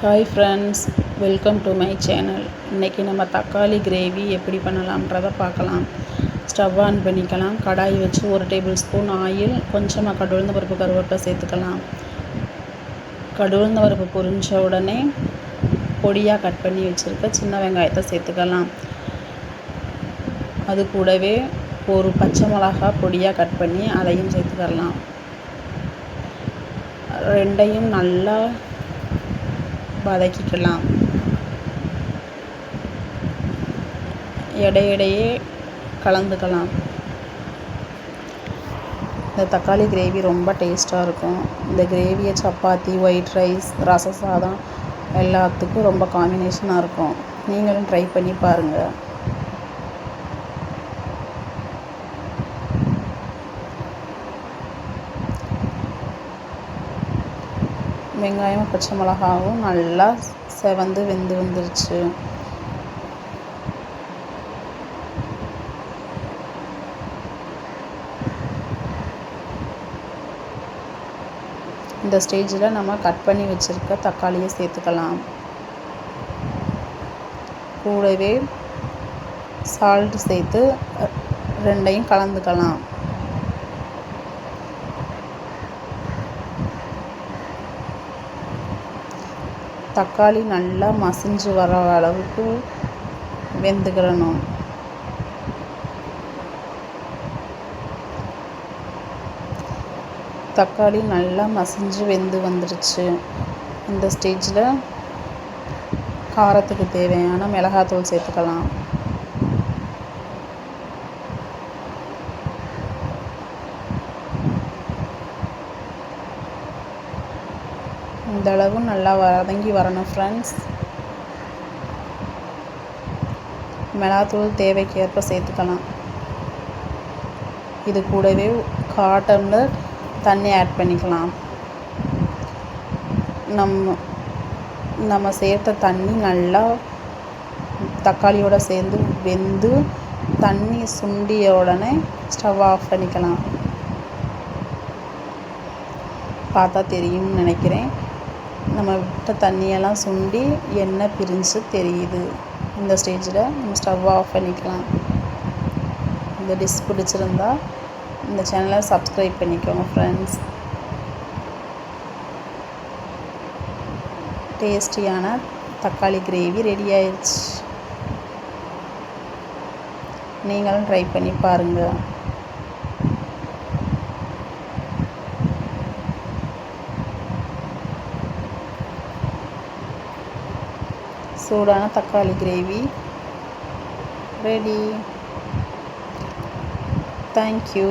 Hi friends, welcome to my channel. இன்றைக்கி நம்ம தக்காளி கிரேவி எப்படி பண்ணலாம்ன்றதை பார்க்கலாம். ஸ்டவ் ஆன் பண்ணிக்கலாம். கடாய் வச்சு 1 டேபிள் ஸ்பூன் ஆயில், கொஞ்சமாக கடுகுளுந்த பருப்பு கருவேப்பிலை சேர்த்துக்கலாம். கடுகுளுந்த பருப்பு பொரிஞ்ச உடனே பொடியாக கட் பண்ணி வச்சுருக்க சின்ன வெங்காயத்தை சேர்த்துக்கலாம். அது கூடவே ஒரு பச்சை மிளகாய் பொடியாக கட் பண்ணி அதையும் சேர்த்துக்கலாம். ரெண்டையும் நல்லா வதக்கிக்கலாம். இடையிடையே கலந்துக்கலாம். இந்த தக்காளி கிரேவி ரொம்ப டேஸ்ட்டாக இருக்கும். இந்த கிரேவியை சப்பாத்தி, ஒயிட் ரைஸ், ரச சாதம் எல்லாத்துக்கும் ரொம்ப காம்பினேஷனாக இருக்கும். நீங்களும் ட்ரை பண்ணி பாருங்கள். வெங்காயம் பச்சை மிளகாவும் நல்லா செவந்து வெந்து வந்துருச்சு. இந்த ஸ்டேஜில் நம்ம கட் பண்ணி வச்சுருக்க தக்காளியை சேர்த்துக்கலாம். கூடவே சால்ட் சேர்த்து ரெண்டையும் கலந்துக்கலாம். தக்காளி நல்லா மசிஞ்சு வர அளவுக்கு வெந்துக்கிடணும். தக்காளி நல்லா மசிஞ்சு வெந்து வந்துருச்சு. இந்த ஸ்டேஜில் காரத்துக்கு தேவையான மிளகாத்தூள் சேர்த்துக்கலாம். இந்த அளவு நல்லா வதங்கி வரணும் ஃப்ரெண்ட்ஸ். மிளகாத்தூள் தேவைக்கேற்ப சேர்த்துக்கலாம். இது கூடவே 1/4 டம்ளர் தண்ணி ஆட் பண்ணிக்கலாம். நம்ம சேர்த்த தண்ணி நல்லா தக்காளியோடு சேர்ந்து வெந்து தண்ணி சுண்டிய உடனே ஸ்டவ் ஆஃப் பண்ணிக்கலாம். பார்த்தா தெரியும்னு நினைக்கிறேன். நம்ம விட்ட தண்ணியெல்லாம் சுண்டி எண்ணெய் பிரிஞ்சு தெரியுது. இந்த ஸ்டேஜில் நம்ம ஸ்டவ் ஆஃப் பண்ணிக்கலாம். இந்த டிஷ் பிடிச்சிருந்தா இந்த சேனலை சப்ஸ்கிரைப் பண்ணிக்கோங்க ஃப்ரெண்ட்ஸ். டேஸ்டியான தக்காளி கிரேவி ரெடி ஆயிடுச்சு. நீங்களும் ட்ரை பண்ணி பாருங்கள். சூடான தக்காளி கிரேவி ரெடி. தேங்க்யூ.